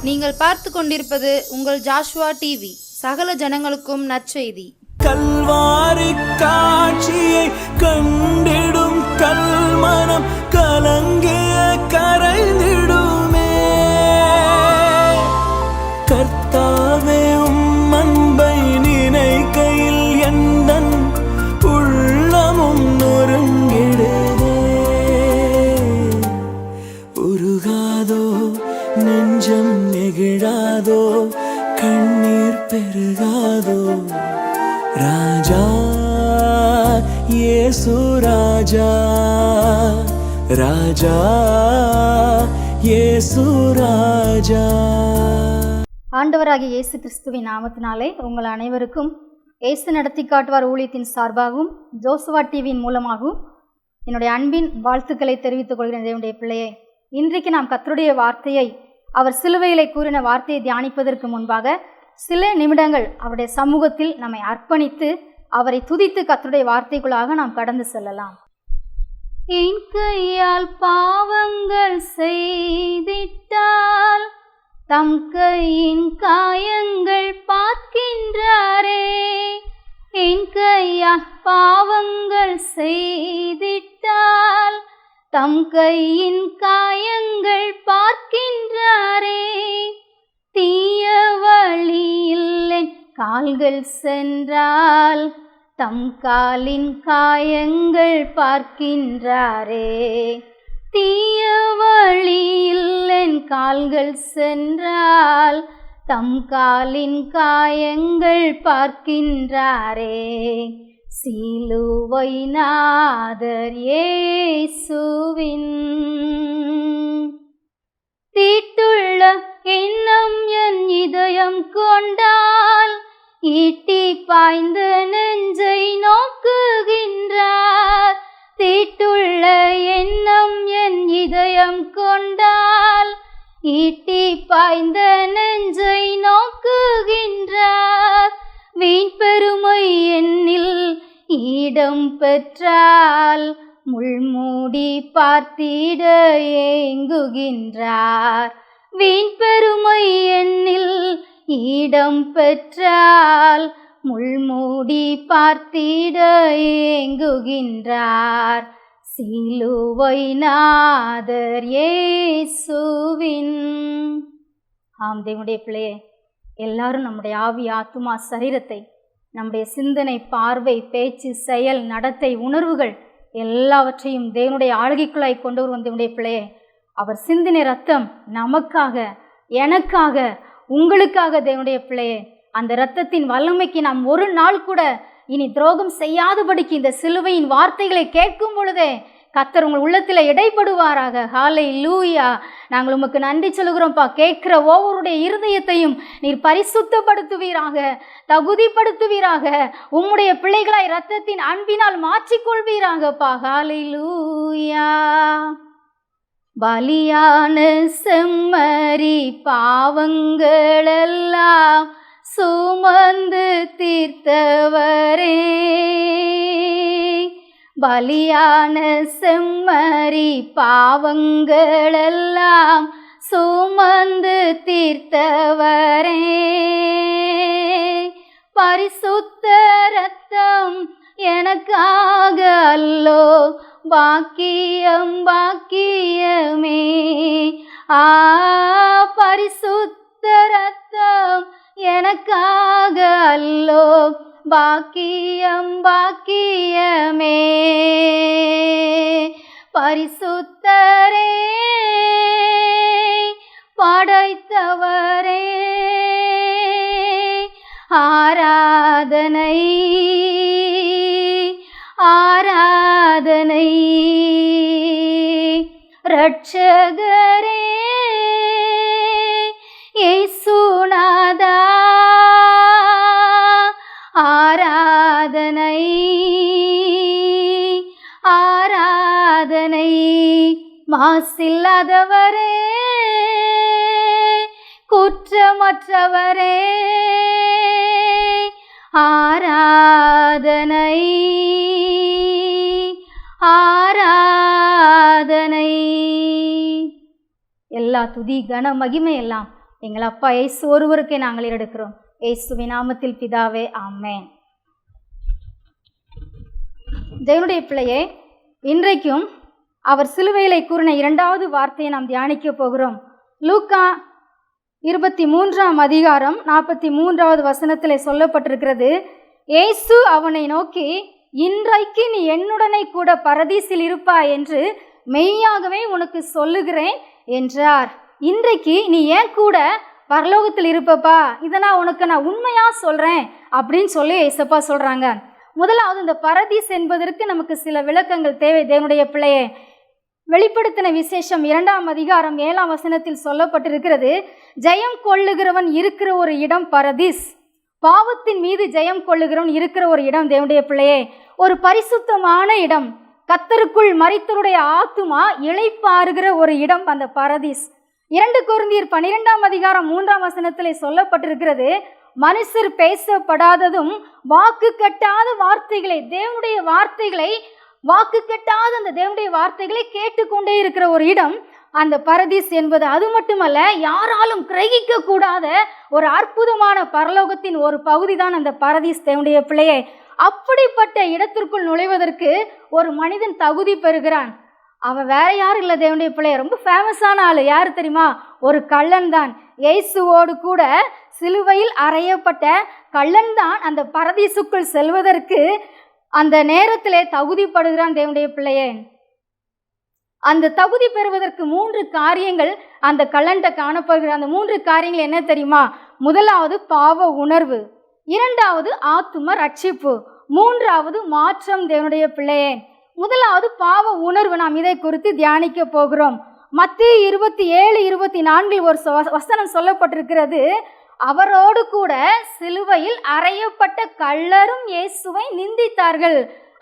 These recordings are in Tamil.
நீங்கள் பார்த்து கொண்டிருப்பது உங்கள் ஜாஷுவா டிவி. சகல ஜனங்களுக்கும் நற்செய்தி. கல்வாரி காட்சியை கண்டிடும் கல்மனம் கலங்கிய கரைந்திடுமே. கர்த்தாவே உம் அன்பை நினைக்கையில் எந்தன் உள்ளமும் நொறுங்கிடுதே. உருகாதோ நெஞ்சம் நெகிழாதோ கண்ணீர் பெருகாதோ. ராஜா இயேசு ராஜா, ராஜா இயேசு ராஜா. ஆண்டவராகிய இயேசு கிறிஸ்துவின் நாமத்தினாலே உங்கள் அனைவருக்கும் இயேசு நடத்தி காட்டுவார் ஊழியத்தின் சார்பாகவும் ஜோசுவா டிவியின் மூலமாகவும் என்னுடைய அன்பின் வாழ்த்துக்களை தெரிவித்துக் கொள்கிறேன். தேவனுடைய பிள்ளையே, இன்றைக்கு நாம் கர்த்தருடைய வார்த்தையை, அவர் சிலுவையிலே கூறின வார்த்தையை தியானிப்பதற்கு முன்பாக சில நிமிடங்கள் அவருடைய சமூகத்தில் நம்மை அர்ப்பணித்து அவரை துதித்து கர்த்தருடைய வார்த்தைக்குள்ளாக நாம் கடந்து செல்லலாம். என் கையால் பாவங்கள் செய்திட்டால் தம் கையின் காயங்கள் பார்க்கின்றாரே. என் கையால் பாவங்கள் செய்திட்டால் தம் கையின் காயங்கள் பார்க்கின்றாரே. தீய வழியில் கால்கள் சென்றால் தம் காலின் காயங்கள் பார்க்கின்றாரே. தீய வழியில் கால்கள் சென்றால் தம் காலின் காயங்கள் பார்க்கின்றாரே. சிலுவை நாதர் இயேசுவின் தீட்டுள்ள எண்ணம் என் இதயம் கொண்டால் ஈட்டி பாய்ந்த நெஞ்சை நோக்குகின்றார். தீட்டுள்ள எண்ணம் என் இதயம் கொண்டால் ஈட்டி பாய்ந்த நெஞ்சை நோக்குகின்றார். வீண் பெருமை என்னில் இடம் பெற்றால் முள்மூடி பார்த்திட ஏங்குகின்றார். வீண் பெருமை என்னில் இடம் பெற்றால் முள்மூடி பார்த்திட ஏங்குகின்றார். சிலுவை நாதர் இயேசுவின். ஆம் தேவனுடைய பிள்ளையே, எல்லாரும் நம்முடைய ஆவி, ஆத்துமா, சரீரத்தை, நம்முடைய சிந்தனை, பார்வை, பேச்சு, செயல், நடத்தை, உணர்வுகள் எல்லாவற்றையும் தேவனுடைய ஆளுகைக்குள்ளாய் கொண்டு வருவோம். தேவனுடைய பிள்ளையே, அவர் சிந்தின ரத்தம் நமக்காக, எனக்காக, உங்களுக்காக. தேவனுடைய பிள்ளையே, அந்த இரத்தத்தின் வல்லமைக்கு நாம் ஒரு நாள் கூட இனி துரோகம் செய்யாதபடிக்கு இந்த சிலுவையின் வார்த்தைகளை கேட்கும் பொழுதே கர்த்தர் உங்கள் உள்ளத்தில் இடைப்படுவாராக. ஹல்லேலூயா. நாங்கள் உமக்கு நன்றி சொல்கிறோம்ப்பா. கேட்கிற ஒவ்வொருடைய இருதயத்தையும் நீர் பரிசுத்தப்படுத்துவீராக, தகுதிப்படுத்துவீராக. உம்முடைய பிள்ளைகளாய் இரத்தத்தின் அன்பினால் மாற்றிக்கொள்வீராகப்பா. ஹல்லேலூயா. பலியான செம்மறி பாவங்களெல்லாம் சுமந்து தீர்த்தவரே. பலியான செம்மறி பாவங்களெல்லாம் சுமந்து தீர்த்தவரே. பரிசுத்த இரத்தம் எனக்காக அல்லோ, பாக்கியம் பாக்கியமே. பரிசுத்த இரத்தம் எனக்காக அல்லோ, பாக்கியம் பாக்கியமே. பரிசுத்தரே, படைத்தவரே, ஆராதனை ஆராதனை. இரட்சகரே இயேசுநாதா, ஆராதனை ஆராதனை. மாசில்லாதவரே, குற்றமற்றவரே, ஆராதனை ஆராதனை. எல்லா துதி கன மகிமை எல்லாம் எங்கள் அப்பா இயேசு ஒருவருக்கே நாங்கள் எடுக்கிறோம். இயேசுவின் நாமத்தில் பிதாவே, ஆமென். தேவனுடைய பிள்ளையே, இன்றைக்கும் அவர் சிலுவையிலே கூறின இரண்டாவது வார்த்தையை நாம் தியானிக்க போகிறோம். லூக்கா 23ஆம் அதிகாரம் 43வது வசனத்திலே சொல்லப்பட்டிருக்கிறது, இயேசு அவனை நோக்கி, இன்றைக்கு நீ என்னுடனே கூட பரதீசில் இருப்பாய் என்று மெய்யாகவே உனக்கு சொல்லுகிறேன் என்றார். இன்றைக்கு நீ ஏன் கூட பரலோகத்தில் இருப்பப்பா, இதை நான் உண்மையாக சொல்கிறேன் அப்படின்னு சொல்லி ஏசப்பா சொல்கிறாங்க. முதலாவது, இந்த பரதீஸ் என்பதற்கு நமக்கு சில விளக்கங்கள் தேவை. தேவனுடைய பிள்ளையே, வெளிப்படுத்தின விசேஷம் 2ஆம் அதிகாரம் 7ஆம் வசனத்தில் சொல்லப்பட்டிருக்கிறது, ஜெயம் கொள்ளுகிறவன் இருக்கிற ஒரு இடம் பரதீஸ். பாவத்தின் மீது ஜெயம் கொள்ளுகிறவன் இருக்கிற ஒரு இடம் தேவனுடைய பிள்ளையே, ஒரு பரிசுத்தமான இடம். கர்த்தருக்குள் மரித்தவருடைய ஆத்துமா இளைப்பாறுகிற ஒரு இடம் அந்த பரதீஸ். 2 கொரிந்தியர் 12ஆம் அதிகாரம் 3ஆம் வசனத்திலே சொல்லப்பட்டிருக்கிறது, மனுஷர் பேசப்படாததும் வாக்கு கட்டாத வார்த்தைகளை, தேவனுடைய வார்த்தைகளை, வாக்கு கட்டாத அந்த தேவனுடைய வார்த்தைகளை கேட்டுக்கொண்டே இருக்கிற ஒரு இடம் அந்த பரதீஸ் என்பது. அது மட்டுமல்ல, யாராலும் கிரகிக்க கூடாத ஒரு அற்புதமான பரலோகத்தின் ஒரு பகுதி தான் அந்த பரதீஸ் தேவனுடைய பிள்ளையே. அப்படிப்பட்ட இடத்திற்குள் நுழைவதற்கு ஒரு மனிதன் தகுதி பெறுகிறான். அவன் வேற யாரும் இல்லை தேவனுடைய பிள்ளைய, ரொம்ப ஃபேமஸான ஆள். யார் தெரியுமா? ஒரு கள்ளன் தான். இயேசுவோடு கூட சிலுவையில் அறையப்பட்ட கள்ளன் தான் அந்த பரதீசுக்குள் செல்வதற்கு அந்த நேரத்திலே தகுதிப்படுகிறான் தேவனுடைய பிள்ளையே. அந்த தகுதி பெறுவதற்கு 3 காரியங்கள் அந்த கள்ளன்ட்ட காணப்படுகிற. அந்த 3 காரியங்கள் என்ன தெரியுமா? முதலாவது பாவ உணர்வு, 2வது ஆத்தும ரட்சிப்பு, 3வது மாற்றம் தேவனுடைய பிள்ளையே. முதலாவது பாவ உணர்வு. நாம் இதை குறித்து தியானிக்க போகிறோம். மத்தேயு 27:24 ஒரு வசனம் சொல்லப்பட்டிருக்கிறது, அவரோடு கூட சிலுவையில் அறையப்பட்ட கள்ளரும் இயேசுவை நிந்தித்தார்கள்.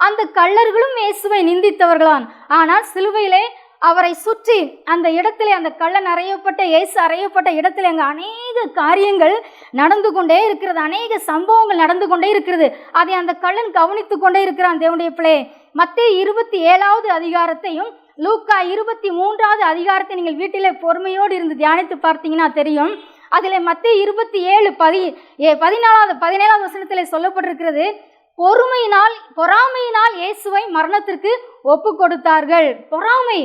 அந்த கள்ளர்களும் இயேசுவை நிந்தித்தவர்களான். ஆனால் சிலுவையிலே அவரை சுற்றி அந்த இடத்திலே, அந்த கள்ளன் அறையப்பட்ட இயேசு அறையப்பட்ட இடத்திலே அங்கே அநேக காரியங்கள் நடந்து கொண்டே இருக்கிறது, அநேக சம்பவங்கள் நடந்து கொண்டே இருக்கிறது. அதை அந்த கள்ளன் கவனித்து கொண்டே இருக்கிறான் தேவனுடைய பிள்ளை. மத்தேயு 27வது அதிகாரத்தையும் லூக்கா 23வது அதிகாரத்தை நீங்கள் வீட்டிலே பொறுமையோடு இருந்து தியானித்து பார்த்தீங்கன்னா தெரியும். அதில் மத்தேயு 27:17 வசனத்தில் சொல்லப்பட்டிருக்கிறது, பொறாமையினால் இயேசுவை மரணத்திற்கு ஒப்பு கொடுத்தார்கள். பொறாமை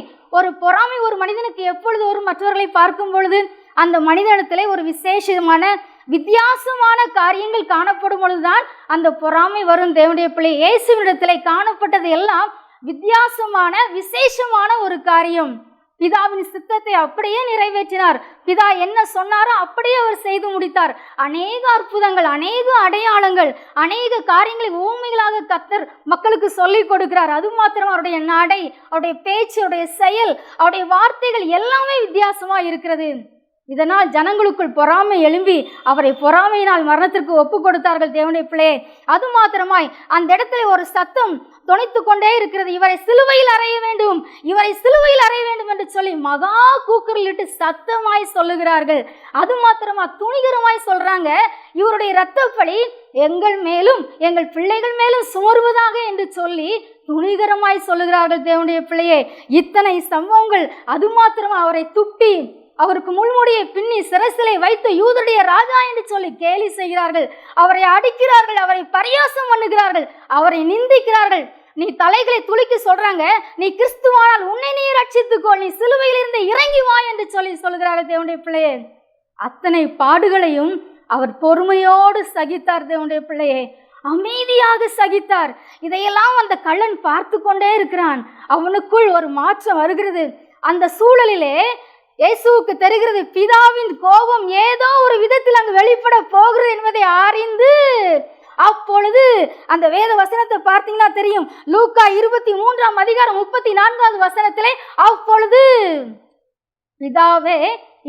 ஒரு மனிதனுக்கு எப்பொழுது ஒரு மற்றவர்களை பார்க்கும் பொழுது அந்த மனிதனிடத்திலே ஒரு விசேஷமான வித்தியாசமான காரியங்கள் காணப்படும் பொழுதுதான் அந்த பொறாமை வரும் தேவனுடைய பிள்ளை. இயேசுவினிடத்திலே காணப்பட்டது எல்லாம் வித்தியாசமான விசேஷமான ஒரு காரியம். பிதாவின் சித்தத்தை அப்படியே நிறைவேற்றினார். பிதா என்ன சொன்னாரோ அப்படியே அவர் செய்து முடித்தார். அநேக அற்புதங்கள், அநேக அடையாளங்கள், அநேக காரியங்களை ஊமைகளாக கர்த்தர் மக்களுக்கு சொல்லிக் கொடுக்கிறார். அது மாத்திரம் அவருடைய நடை, அவருடைய பேச்சு, அவருடைய செயல், அவருடைய வார்த்தைகள் எல்லாமே வித்தியாசமாக இருக்கிறது. இதனால் ஜனங்களுக்குள் பொறாமை எழும்பி அவரை பொறாமையினால் மரணத்திற்கு ஒப்பு கொடுத்தார்கள் தேவனுடைய பிள்ளையே. அது மாத்திரமாய் அந்த இடத்துல ஒரு சத்தம் தொனித்து கொண்டே இருக்கிறது, இவரை சிலுவையில் அறைய வேண்டும், இவரை சிலுவையில் அறைய வேண்டும் என்று சொல்லி மகா கூக்குரலிட்டு சத்தமாய் சொல்லுகிறார்கள். அது மாத்திரமா துணிகரமாய் சொல்றாங்க, இவருடைய இரத்தப்பழி எங்கள் மேலும் எங்கள் பிள்ளைகள் மேலும் சுமருவதாக என்று சொல்லி துணிகரமாய் சொல்லுகிறார்கள் தேவனுடைய பிள்ளையே. இத்தனை சம்பவங்கள். அது மாத்திரமா அவரை துப்பி அவருக்கு முள்முடியை பின்னி சிரசிலை வைத்து யூதருடைய ராஜா என்று சொல்லி கேலி செய்கிறார்கள். அவரை அடிக்கிறார்கள், அவரை பரியாசம் பண்ணுகிறார்கள், அவரை நிந்திக்கிறார்கள். நீ தலைகளை துளிக்கு சொல்றாங்க, நீ கிறிஸ்துவானால் உன்னை நீ ரட்சித்துக்கொள், நீ சிலுவையில் இருந்து இறங்கி வா என்று சொல்லி சொல்கிறார்கள் தேவனுடைய பிள்ளையே. அத்தனை பாடுகளையும் அவர் பொறுமையோடு சகித்தார் தேவனுடைய பிள்ளையே, அமைதியாக சகித்தார். இதையெல்லாம் அந்த கள்ளன் பார்த்து கொண்டே இருக்கிறான். அவனுக்குள் ஒரு மாற்றம் வருகிறது. அந்த சூழலிலே இயேசுவுக்கு தெரிகிறது, பிதாவின் கோபம் ஏதோ ஒரு விதத்தில் அங்கு வெளிப்பட போகிறது என்பதை அறிந்து, அப்பொழுது அந்த வேத வசனத்தை பார்த்தீங்கன்னா தெரியும். லூக்கா 23ஆம் அதிகாரம் 34வது வசனத்திலே, அப்பொழுது பிதாவே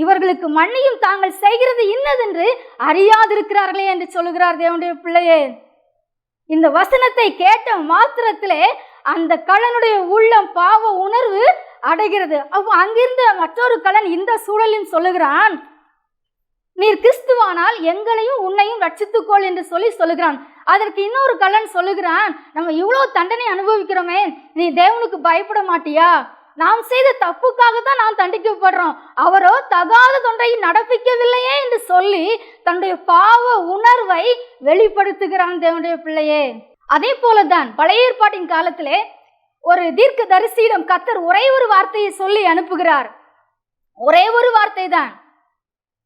இவர்களுக்கு மன்னியும், தாங்கள் செய்கிறது இன்னதென்று அறியாதிருக்கிறார்களே என்று சொல்லுகிறார் தேவனுடைய பிள்ளையே. இந்த வசனத்தை கேட்ட மாத்திரத்திலே அந்த கள்ளனுடைய உள்ளம் பாவ உணர்வு அடைகிறது. அங்கிருந்த மற்றொரு கள்ளன் இந்த சூழலில் சொல்லுகிறான், நீர் கிறிஸ்துவானால் எங்களையும் உன்னையும் ரட்சித்துக்கொள் என்று சொல்லுகிறான். அதற்கு இன்னொரு கள்ளன் சொல்லுகிறான், நம்ம இவ்வளோ தண்டனை அனுபவிக்கிறோமே, நீ தேவனுக்கு பயப்பட மாட்டியா? நாம் செய்த தப்புக்காக தான் நாம் தண்டிக்கப்படுறோம், அவரோ தகாத தொன்றை நடப்பிக்கவில்லையே என்று சொல்லி தன்னுடைய பாவ உணர்வை வெளிப்படுத்துகிறான் தேவனுடைய பிள்ளையே. அதே போலதான் பழைய ஏற்பாட்டின் காலத்திலே ஒரு தீர்க்க தரிசியிடம் கர்த்தர் ஒரே ஒரு வார்த்தையை சொல்லி அனுப்புகிறார். ஒரே ஒரு வார்த்தை தான்,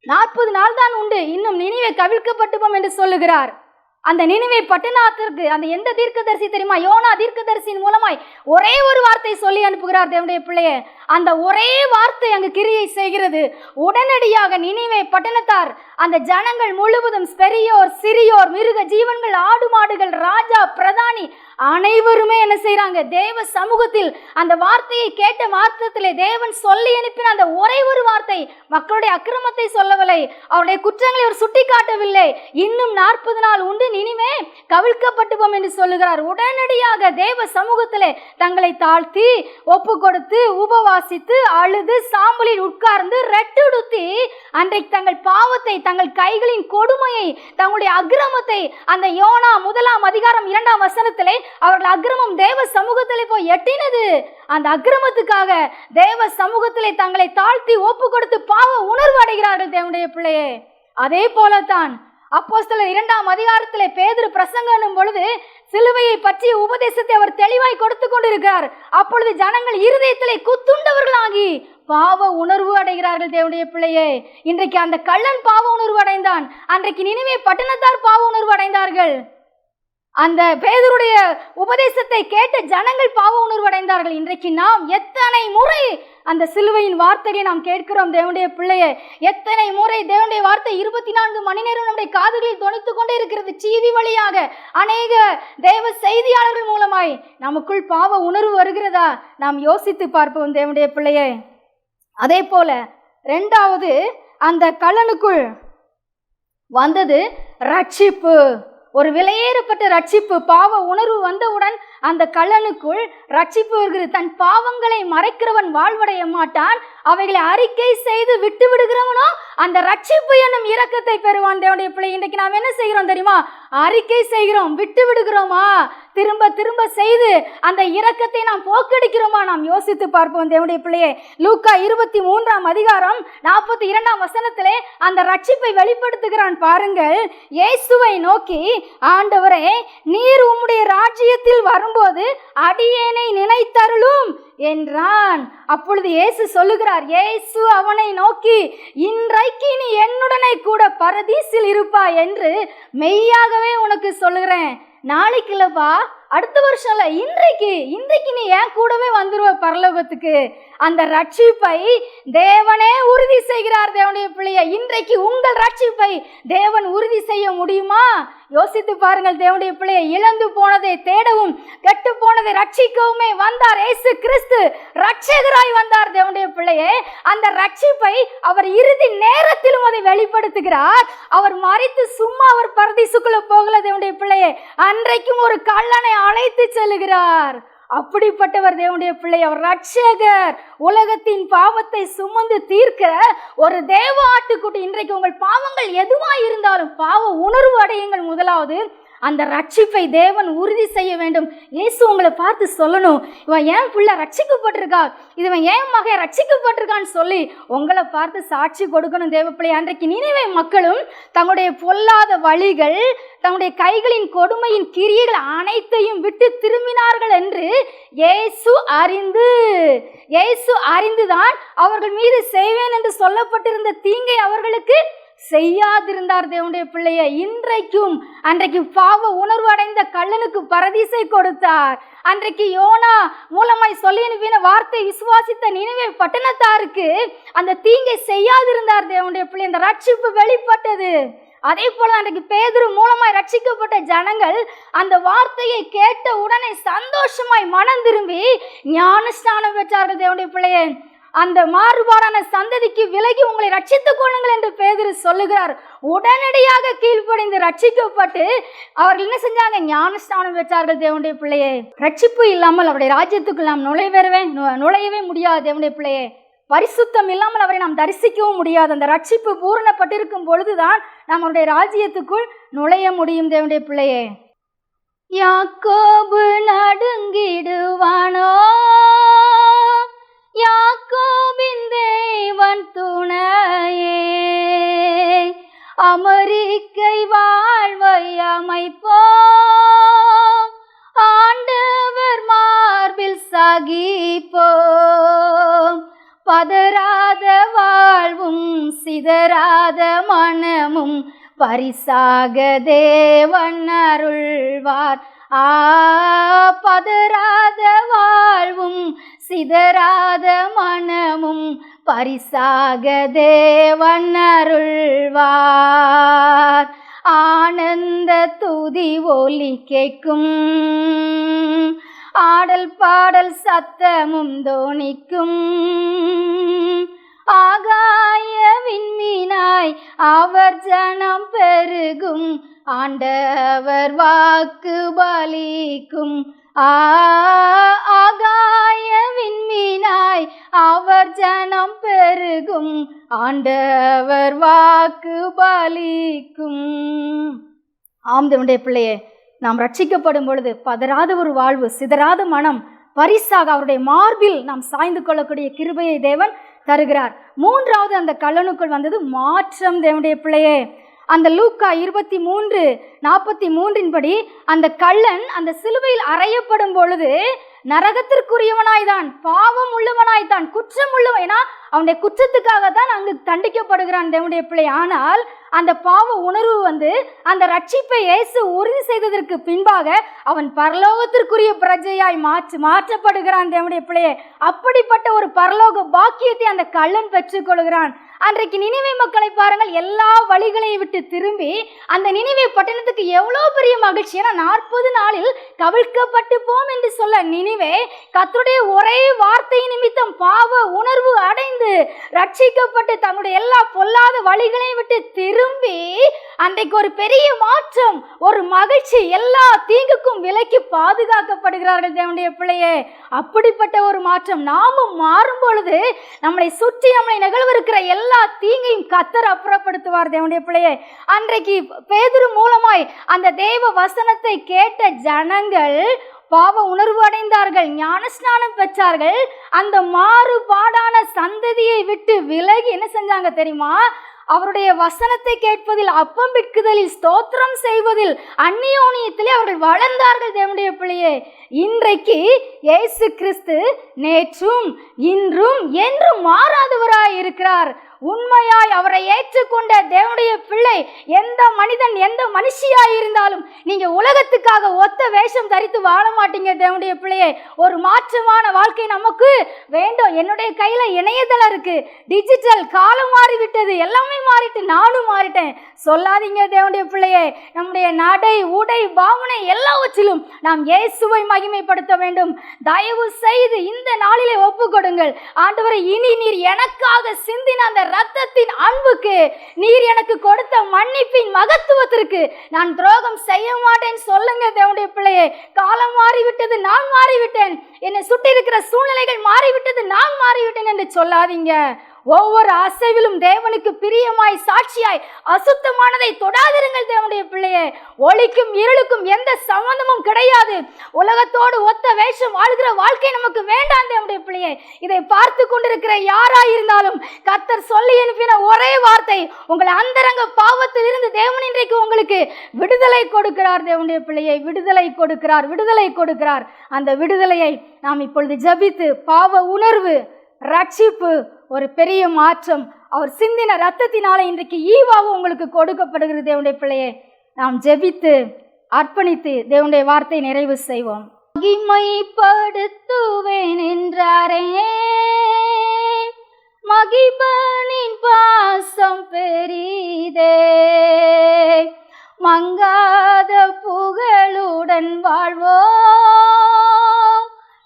40 நாள் தான் உண்டு, இன்னும் நினிவே கவிழ்க்கப்பட்டுவோம் என்று சொல்லுகிறார். அந்த நினிவே பட்டணத்திற்கு அந்த எந்த தீர்க்கதரிசி தெரியுமா? யோனா தீர்க்கதரிசியின் மூலமாய் ஒரே ஒரு வார்த்தை சொல்லி அனுப்புகிறார் தேவனுடைய பிள்ளையே. அந்த ஒரே வார்த்தை அங்கு கிரியை செய்கிறது. உடனடியாக நினிவே பட்டணத்தார், அந்த ஜனங்கள் முழுவதும், பெரியோர் சிறியோர், மிருக ஜீவன்கள், ஆடு மாடுகள், ராஜா பிரதானி அனைவருமே என்ன செய்யறாங்க? தேவ சமூகத்தில் அந்த வார்த்தையை கேட்ட மாத்திரத்திலே தேவன் சொல்லி அனுப்பின அந்த ஒரே ஒரு வார்த்தை மக்களுடைய அக்கிரமத்தை சொல்லவில்லை, அவருடைய குற்றங்களை அவர் சுட்டி காட்டவில்லை. இன்னும் 40 நாள் உண்டு, நினிவே கவிழ்க்கப்பட்டுவோம் என்று சொல்லுகிறார். உடனடியாக தேவ சமூகத்திலே தங்களை தாழ்த்தி ஒப்பு கொடுத்து உபவாசித்து அழுது சாம்பலில் உட்கார்ந்து ரெட்டுடுத்தி அன்றைக்கு தங்கள் பாவத்தை, தங்கள் கைகளின் கொடுமையை, தங்களுடைய அக்கிரமத்தை, அந்த யோனா 1 அதிகாரம் 2 வசனத்திலே அவர்கள் அக்கிரமம் தேவ சமூகத்திலே போய் எட்டினது. அந்த அக்கிரமத்துக்காக தேவ சமூகத்திலே தங்களை தாழ்த்தி ஒப்பு கொடுத்து பாவ உணர்வு அடைகிறார்கள் தேவனுடைய பிள்ளையே. அதே போலத்தான் அப்போஸ்தலர் 2 அதிகாரத்திலே பேதுரு பிரசங்கம் பொழுது சிலுவையை பற்றிய உபதேசத்தை அவர் தெளிவாய் கொடுத்து கொண்டிருக்கிறார். அப்பொழுது ஜனங்கள் இருதயத்திலே குத்துண்டவர்களாகி பாவ உணர்வு அடைகிறார்கள் தேவனுடைய பிள்ளையே. இன்றைக்கு அந்த கள்ளன் பாவ உணர்வு அடைந்தான், அன்றைக்கு நினிவே பட்டணத்தார் பாவ உணர்வு அடைந்தார்கள். அந்த பேதுருடைய உபதேசத்தை கேட்ட ஜனங்கள் பாவ உணர்வு அடைந்தார்கள். இன்றைக்கு நாம் எத்தனை முறை அந்த சிலுவையின் வார்த்தையை நாம் கேட்கிறோம் தேவனுடைய பிள்ளையே. எத்தனை முறை தேவனுடைய வார்த்தை 24 மணி நேரம் நம்முடைய காதுகளில் தொனித்து கொண்டே இருக்கிறது. டிவி வழியாக அநேக தேவ செய்தியாளர்கள் மூலமாய் நமக்குள் பாவ உணர்வு வருகிறதா? நாம் யோசித்து பார்ப்போம் தேவனுடைய பிள்ளையே. அதே போல 2வது அந்த கள்ளனுக்குள் வந்தது ரட்சிப்பு, ஒரு விலையேறப்பட்ட ரட்சிப்பு. பாவ உணர்வு வந்தவுடன் அந்த கள்ளனுக்குள் ரட்சிப்பு வருகிறது. தன் பாவங்களை மறைக்கிறவன் வாழ்வடைய மாட்டான், அவைகளை அறிக்கை செய்து விட்டு விடுகிறவனோ அந்த ரட்சிப்பு என்னும் இரக்கத்தை பெறுவான் தேவனுடைய பிள்ளை. இன்றைக்கு நாம் என்ன செய்கிறோம் தெரியுமா? அறிக்கை செய்கிறோம், விட்டு விடுகிறோமா? திரும்ப திரும்ப செய்து அந்த இரக்கத்தை நாம் போக்கடிக்கிறோமா? நாம் யோசித்து பார்ப்போம் தேவனுடைய பிள்ளையே. லூக்கா 23 அதிகாரம் 42 வசனத்திலே அந்த ரட்சிப்பை வெளிப்படுத்துகிறான் பாருங்கள். இயேசுவை நோக்கி, ஆண்டவரே, நீர் உம்முடைய ராஜ்யத்தில் வரும்போது அடியேனை நினைத்தருளும் என்றான். அப்பொழுது இயேசு சொல்லுகிறார், இயேசு அவனை நோக்கி, இன்றைக்கு நீ என்னுடனே கூட பரதீசில் இருப்பாய் என்று மெய்யாகவே உனக்கு சொல்லுகிறேன். நாளைக்கு இல்லப்பா, அடுத்த வருஷம் இல்லை, இன்றைக்கு நீ என் கூடவே வந்துருவ பரலோகத்துக்கு. அந்த ரட்சிப்பை தேவனே உறுதி செய்கிறார் தேவனுடைய பிள்ளையை. இன்றைக்கு உங்கள் ரட்சிப்பை தேவன் உறுதி செய்ய முடியுமா? யோசித்து பாருங்கள் தேவனுடைய பிள்ளையை. இழந்து போனதை தேடவும் கெட்டு போனதை ரட்சிக்கவுமே வந்தார் இயேசு கிறிஸ்து. ரட்சகராய் வந்தார் தேவனுடைய பிள்ளையே. அந்த ரட்சிப்பை அவர் இறுதி நேரத்திலும் அதை வெளிப்படுத்துகிறார். அவர் மறித்து சும்மா அவர் பரதீசுக்குள்ள போகல தேவனுடைய பிள்ளையே. அன்றைக்கும் ஒரு கள்ளனை அழைத்து செல்லுகிறார். அப்படிப்பட்டவர் தேவனுடைய பிள்ளை. அவர் ரட்சகர், உலகத்தின் பாவத்தை சுமந்து தீர்க்கிற ஒரு தேவ ஆட்டுக்குட்டி. இன்றைக்கு உங்கள் பாவங்கள் எதுவாக இருந்தாலும் பாவ உணர்வு அடையுங்கள். முதலாவது அந்த ரட்சிப்பை தேவன் உறுதி செய்ய வேண்டும். இயேசு உங்களை பார்த்து சொல்லணும், இவன் ஏன் பிள்ளை ரட்சிக்கப்பட்டிருக்கா, இவன் ஏன் மகன் ரட்சிக்கப்பட்டிருக்கான்னு சொல்லி உங்களை பார்த்து சாட்சி கொடுக்கணும் தேவ பிள்ளை. அன்றைக்கு நினிவே மக்களும் தங்களுடைய பொல்லாத வழிகள், தங்களுடைய கைகளின் கொடுமையின் கிரியைகள் அனைத்தையும் விட்டு திரும்பினார்கள் என்று இயேசு அறிந்துதான் அவர்கள் மீது செய்வேன் என்று சொல்லப்பட்டிருந்த தீங்கை அவர்களுக்கு செய்யாதிருந்தார் தேவனுடைய பிள்ளையை. இன்றைக்கும் அன்றைக்கு பாவ உணர்வு அடைந்த கள்ளனுக்கு பரதீசை கொடுத்தார். அன்றைக்கு யோனா மூலமாய் சொல்லி அனுப்பின வார்த்தை விசுவாசித்த நினிவே பட்டணத்தாருக்கு அந்த தீங்கை செய்யாதிருந்தார் தேவனுடைய பிள்ளை. அந்த ரட்சிப்பு வெளிப்பட்டது. அதே போல அன்றைக்கு பேதுரு மூலமாய் ரட்சிக்கப்பட்ட ஜனங்கள் அந்த வார்த்தையை கேட்ட உடனே சந்தோஷமாய் மனம் திரும்பி ஞான ஸ்நானம் பெற்றார்கள் தேவனுடைய பிள்ளையே. அந்த மாறுபாடான சந்ததிக்கு விலகி உங்களை ரட்சித்துக் கொள்ளுங்கள் என்று பேதுரு சொல்லுகிறார். உடனடியாக கீழ்ப்படிந்து ரட்சிக்கப்பட்டு அவர்கள் என்ன செஞ்சாங்க? ஞான ஸ்நானம் பெற்றார்கள் தேவனுடைய பிள்ளையே. ரட்சிப்பு இல்லாமல் அவருடைய ராஜ்யத்துக்குள் நாம் நுழையவே முடியாது தேவனுடைய பிள்ளையே. பரிசுத்தம் இல்லாமல் அவரை நாம் தரிசிக்கவும் முடியாது. அந்த ரட்சிப்பு பூரணப்பட்டிருக்கும் பொழுதுதான் நம்முடைய ராஜ்யத்துக்குள் நுழைய முடியும் தேவனுடைய பிள்ளையே. யாக்கோபு நடுங்கிடுவானோ, யாக்கோபின் தேவன் துணையே, அமெரிக்கை வாழ்வை அமைப்போம், ஆண்டவர் மார்பில் சகிப்போம். பதறாத வாழ்வும் சிதறாத மனமும் பரிசாக தேவன் அருள்வார். பதறாத வாழ்வும் சிதறாத மனமும் பரிசாக தேவன் அருள்வார். ஆனந்த துதி ஒலி கேட்கும், ஆடல் பாடல் சத்தமும் தோணிக்கும். ஆகாய விண்மீனாய் அவர் ஜனம் பெருகும், ஆண்டவர் வாக்கு பலிக்கும். ஆகாய விண்மீனாய் அவர் ஜனம் பெருகும், ஆண்டவர் வாக்கு பலிக்கும். ஆம் தேவனுடைய பிள்ளையே, நாம் ரட்சிக்கப்படும் பொழுது பதறாத ஒரு வாழ்வு, சிதறாத மனம் பரிசாக அவருடைய மார்பில் நாம் சாய்ந்து கொள்ளக்கூடிய கிருபையை தேவன் தருகிறார். மூன்றாவது அந்த கல்லனுக்குள் வந்தது மாற்றம். தேவனுடைய பிள்ளையே, அந்த லூக்கா 23:43 படி அந்த கள்ளன் அந்த சிலுவையில் அறையப்படும் பொழுது நரகத்திற்குரியவனாய்தான், பாவம் உள்ளவனாய்தான், குற்றம் உள்ளவன். ஏன்னா அவனுடைய குற்றத்துக்காக தான் அங்கு தண்டிக்கப்படுகிறான் தேவனுடைய பிள்ளை. ஆனால் அந்த பாவ உணர்வு அந்த ரட்சிப்பை இயேசு உறுதி செய்ததற்கு பின்பாக அவன் பரலோகத்திற்குரிய பிரஜையாய் மாற்றப்படுகிறான் தேவனுடைய பிள்ளையே. அப்படிப்பட்ட ஒரு பரலோக பாக்கியத்தை அந்த கள்ளன் பெற்றுக்கொள்கிறான். அன்றைக்கு நினிவே மக்களை பாருங்கள், எல்லா வழிகளையும் விட்டு திரும்பி அந்த நினிவே பட்டணத்துக்கு எவ்வளோ பெரிய மகிழ்ச்சி. ஏன்னா 40 நாளில் கவிழ்க்கப்பட்டு போம் என்று சொல்ல நினிவே கர்த்தருடைய ஒரே வார்த்தை நிமித்தம் பாவ உணர்வு அடைந்து ரட்சிக்கப்பட்டு தங்களுடைய எல்லா பொல்லாத வழிகளையும் விட்டு திரும்பி அன்றைக்கு ஒரு பெரிய மாற்றம், ஒரு மகிழ்ச்சி, எல்லா தீங்குக்கும் விலக்கி பாதுகாக்கப்படுகிறார்கள் தேவனுடைய பிள்ளையே. அப்படிப்பட்ட ஒரு மாற்றம் நாமும் மாறும் பொழுது நம்மளை சுற்றி நம்மளை நிகழ்விருக்கிற எல்லா தீங்கையும் கர்த்தர் அப்புறப்படுத்துவார் தேவனுடைய பிள்ளையே. அன்றைக்கு பேதுரு மூலமாய் அந்த தேவ வசனத்தை கேட்ட ஜனங்கள் பாவ உணர்வு அடைந்தார்கள், ஞானஸ்நானம் பெற்றார்கள். அந்த மாறுபாடான சந்ததியை விட்டு விலகி என்ன செஞ்சாங்க தெரியுமா? அவருடைய வசனத்தை கேட்பதில், அப்பம் பிட்குதலில், ஸ்தோத்திரம் செய்வதில், அந்நியோனியத்திலே அவர்கள் வளர்ந்தார்கள் தேவனுடைய பிள்ளையே. இன்றைக்கு இயேசு கிறிஸ்து நேற்றும் இன்றும் என்றும் மாறாதவராய் இருக்கிறார். உண்மையாய் அவரை ஏற்றுக்கொண்ட தேவனுடைய பிள்ளை, எந்த மனிதன் எந்த மனுஷியாய் இருந்தாலும் நீங்க உலகத்துக்காக ஒத்த வேஷம் தரித்து வாழ மாட்டீங்க தேவனுடைய பிள்ளையே. ஒரு மாற்றமான வாழ்க்கை நமக்கு வேண்டும். என்னுடைய கையில இணையதளம் இருக்கு, டிஜிட்டல் காலம் மாறிவிட்டது, எல்லாமே மாறிட்டு, நானும் மாறிட்டேன் சொல்லாதீங்க தேவனுடைய பிள்ளையே. நம்முடைய நடை உடை பாவனை எல்லாவற்றிலும் நாம் இயேசுவை மகிமைப்படுத்த வேண்டும். தயவு செய்து இந்த நாளிலே ஒப்பு கொடுங்கள். ஆண்டவரே, இனி நீர் எனக்காக சிந்தின அந்த ரத்தத்தின் அன்புக்கு, நீர் எனக்கு கொடுத்த மன்னிப்பின் மகத்துவத்திற்கு நான் துரோகம் செய்ய மாட்டேன் சொல்லுங்க தேவனுடைய பிள்ளையே. காலம் மாறிவிட்டது, நான் மாறிவிட்டேன், என்னை சுற்றி இருக்கிற சூழ்நிலைகள் மாறிவிட்டது, நான் மாறிவிட்டேன் என்று சொல்லாதீங்க. ஒவ்வொரு அசைவிலும் தேவனுக்கு பிரியமாய் சாட்சியாய் அசுத்தமானதை தொடாதிருங்கள் தேவனுடைய பிள்ளையே. ஒளிக்கும் இருளுக்கும் எந்த சம்பந்தமும் கிடையாது. உலகத்தோடு ஒத்த வேஷம் வாழ்கிற வாழ்க்கை நமக்கு வேண்டாம் தேவனுடைய பிள்ளையே. இதை பார்த்து கொண்டிருக்கிற யாராயிருந்தாலும் கர்த்தர் சொல்லி அனுப்பின ஒரே வார்த்தை, உங்கள் அந்தரங்க பாவத்தில் இருந்து தேவன் இன்றைக்கு உங்களுக்கு விடுதலை கொடுக்கிறார் தேவனுடைய பிள்ளையை. விடுதலை கொடுக்கிறார், விடுதலை கொடுக்கிறார். அந்த விடுதலையை நாம் இப்பொழுது ஜபித்து, பாவ உணர்வு, ரட்சிப்பு, ஒரு பெரிய மாற்றம் அவர் சிந்தின ரத்தத்தினால இன்றைக்கு ஈவாவும் உங்களுக்கு கொடுக்கப்படுகிறது தேவனுடைய பிள்ளையே. நாம் ஜெபித்து அர்ப்பணித்து தேவனுடைய வார்த்தை நிறைவு செய்வோம். மகிமைப்படுத்துவேன் என்றாரே, மகிபனின் பாசம் பெரிதே, மங்காத புகழுடன் வாழ்வோம்,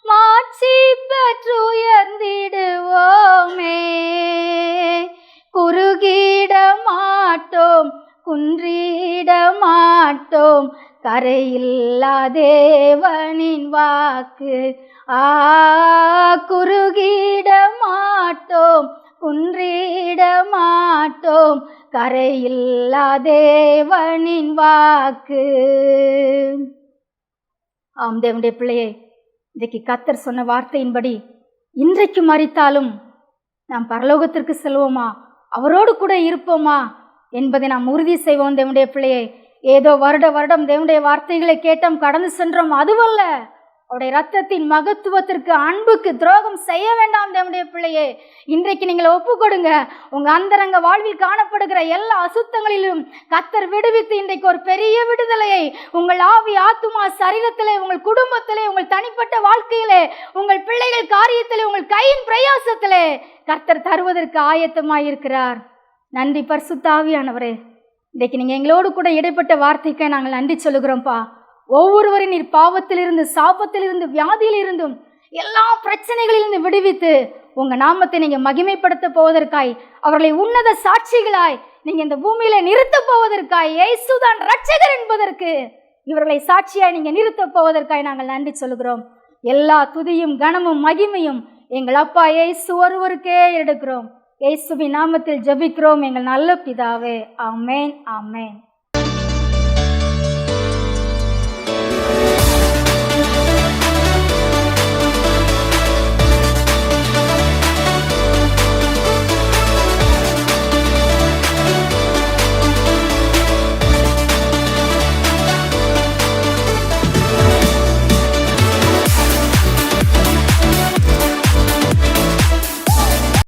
மாட்சி பெற்றுயர்ந்திடுவோமே. குறுகிட மாட்டோம், குன்றிட மாட்டோம், கரையில்லா தேவனின் வாக்கு. குறுகிட மாட்டோம், குன்றிட மாட்டோம், கரையில்லா தேவனின் வாக்கு. ஆம் தேவனுடைய பிள்ளையே, இன்றைக்கு கர்த்தர் சொன்ன வார்த்தையின்படி இன்றைக்கு மரித்தாலும் நாம் பரலோகத்திற்கு செல்வோமா, அவரோடு கூட இருப்போமா என்பதை நாம் உறுதி செய்வோம். தேவனுடைய பிள்ளையை, ஏதோ வருடம் தேவனுடைய வார்த்தைகளை கேட்டோம், கடந்து சென்றோம், அதுவல்ல. அவருடைய இரத்தத்தின் மகத்துவத்திற்கு, அன்புக்கு துரோகம் செய்ய வேண்டாம். தேவனுடைய பிள்ளையே, இன்றைக்கு நீங்கள் ஒப்பு கொடுங்க. உங்க அந்தரங்க வாழ்வில் காணப்படுகிற எல்லா அசுத்தங்களிலும் கர்த்தர் விடுவித்து இன்றைக்கு ஒரு பெரிய விடுதலையை உங்கள் ஆவி, ஆத்துமா, சரீரத்திலே, உங்கள் குடும்பத்திலே, உங்கள் தனிப்பட்ட வாழ்க்கையிலே, உங்கள் பிள்ளைகள் காரியத்திலே, உங்கள் கையின் பிரயாசத்திலே கர்த்தர் தருவதற்கு ஆயத்தமாயிருக்கிறார். நன்றி பரிசுத்த ஆவியானவரே. இன்றைக்கு நீங்கள் எங்களோடு கூட இடைப்பட்ட வார்த்தைக்கு நாங்கள் நன்றி சொல்லுகிறோம்ப்பா. ஒவ்வொருவரும் நீர் பாவத்திலிருந்து, சாபத்திலிருந்து, வியாதியிலிருந்தும், எல்லா பிரச்சனைகளிலிருந்து விடுவித்து உங்கள் நாமத்தை நீங்கள் மகிமைப்படுத்த போவதற்காய், அவர்களை உன்னத சாட்சிகளாய் நீங்கள் இந்த பூமியில நிறுத்த போவதற்காய், இயேசுதான் ரட்சகர் என்பதற்கு இவர்களை சாட்சியாய் நீங்கள் நிறுத்த போவதற்காய் நாங்கள் நன்றி சொல்லுகிறோம். எல்லா துதியும் கனமும் மகிமையும் எங்கள் அப்பா இயேசு ஒருவருக்கே எடுக்கிறோம். இயேசுவின் நாமத்தில் ஜெபிக்கிறோம் எங்கள் நல்ல பிதாவே. ஆமென், ஆமென்.